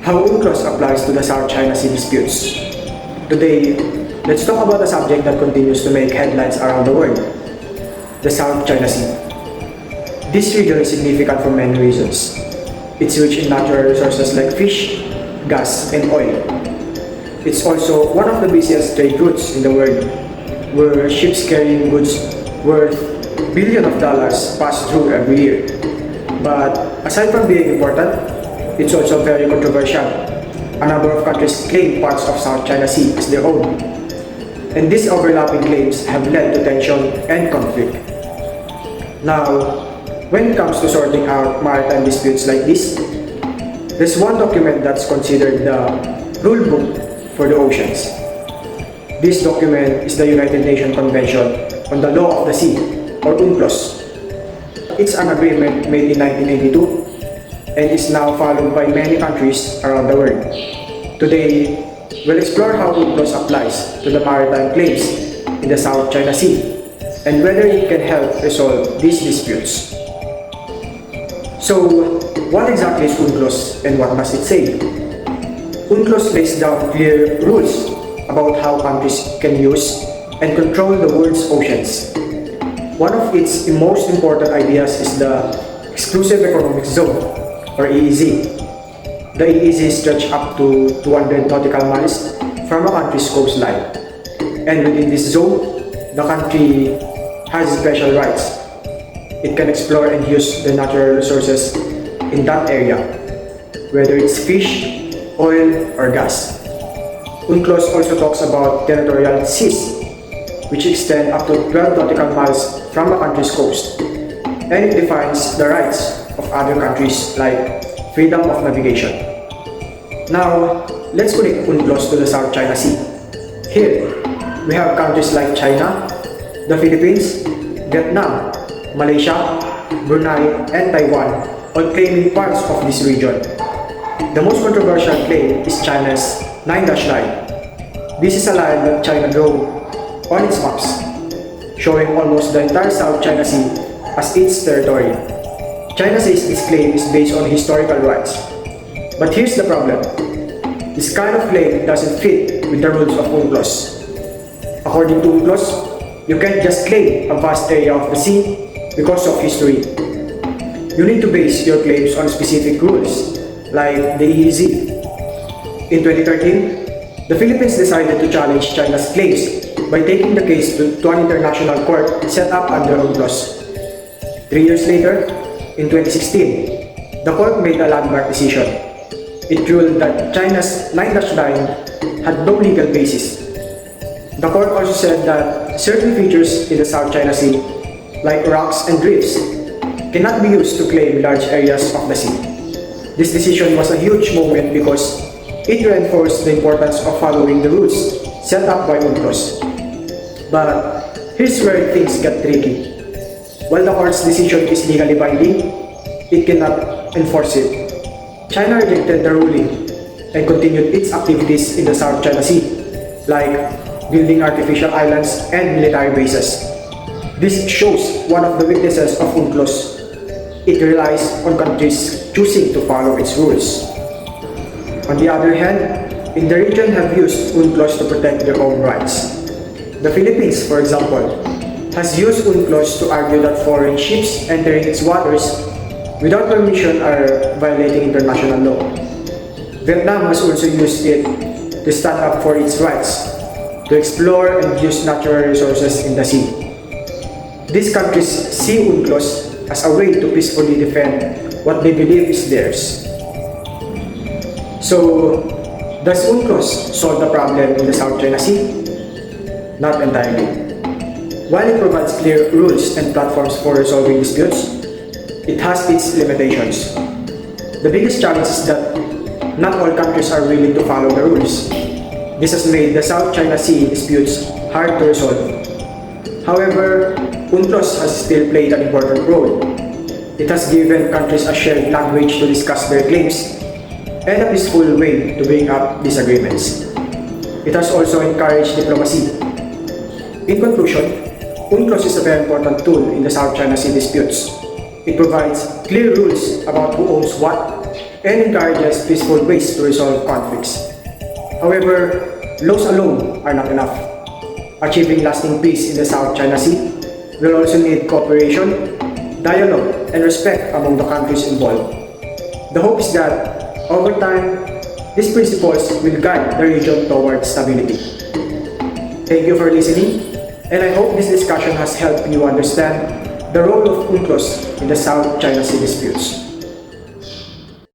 how UNCLOS applies to the South China Sea disputes. Today, let's talk about a subject that continues to make headlines around the world, the South China Sea. This region is significant for many reasons. It's rich in natural resources like fish, gas, and oil. It's also one of the busiest trade routes in the world, where ships carrying goods worth billions of dollars pass through every year. But aside from being important, it's also very controversial. A number of countries claim parts of South China Sea as their own. And these overlapping claims have led to tension and conflict. Now, when it comes to sorting out maritime disputes like this, there's one document that's considered the rule book for the oceans. This document is the United Nations Convention on the Law of the Sea, or UNCLOS. It's an agreement made in 1982 and is now followed by many countries around the world. Today, we'll explore how UNCLOS applies to the maritime claims in the South China Sea and whether it can help resolve these disputes. So, what exactly is UNCLOS and what must it say? UNCLOS lays down clear rules about how countries can use and control the world's oceans. One of its most important ideas is the Exclusive Economic Zone, or EEZ. The EEZ stretches up to 200 nautical miles from a country's coastline. And within this zone, the country has special rights. It can explore and use the natural resources in that area, whether it's fish, oil, or gas. UNCLOS also talks about territorial seas, which extend up to 12 nautical miles from a country's coast, and it defines the rights of other countries like freedom of navigation. Now, let's connect UNCLOS to the South China Sea. Here, we have countries like China, the Philippines, Vietnam, Malaysia, Brunei, and Taiwan, all claiming parts of this region. The most controversial claim is China's 9-dash line. This is a line that China drew on its maps, showing almost the entire South China Sea as its territory. China says this claim is based on historical rights. But here's the problem. This kind of claim doesn't fit with the rules of UNCLOS. According to UNCLOS, you can't just claim a vast area of the sea because of history. You need to base your claims on specific rules, like the EEZ. In 2013, the Philippines decided to challenge China's claims by taking the case to an international court set up under UNCLOS. 3 years later, in 2016, the court made a landmark decision. It ruled that China's 9-dash line had no legal basis. The court also said that certain features in the South China Sea, like rocks and reefs, cannot be used to claim large areas of the sea. This decision was a huge moment because it reinforced the importance of following the rules set up by UNCLOS. But here's where things get tricky. While the court's decision is legally binding, it cannot enforce it. China rejected the ruling and continued its activities in the South China Sea, like building artificial islands and military bases. This shows one of the weaknesses of UNCLOS. It relies on countries choosing to follow its rules. On the other hand, in the region have used UNCLOS to protect their own rights. The Philippines, for example, has used UNCLOS to argue that foreign ships entering its waters without permission are violating international law. Vietnam has also used it to stand up for its rights to explore and use natural resources in the sea. These countries see UNCLOS as a way to peacefully defend what they believe is theirs. So, does UNCLOS solve the problem in the South China Sea? Not entirely. While it provides clear rules and platforms for resolving disputes, it has its limitations. The biggest challenge is that not all countries are willing to follow the rules. This has made the South China Sea disputes hard to resolve. However, UNCLOS has still played an important role. It has given countries a shared language to discuss their claims and a peaceful way to bring up disagreements. It has also encouraged diplomacy. In conclusion, UNCLOS is a very important tool in the South China Sea disputes. It provides clear rules about who owns what and encourages peaceful ways to resolve conflicts. However, laws alone are not enough. Achieving lasting peace in the South China Sea will also need cooperation, dialogue, and respect among the countries involved. The hope is that, over time, these principles will guide the region towards stability. Thank you for listening, and I hope this discussion has helped you understand the role of UNCLOS in the South China Sea disputes.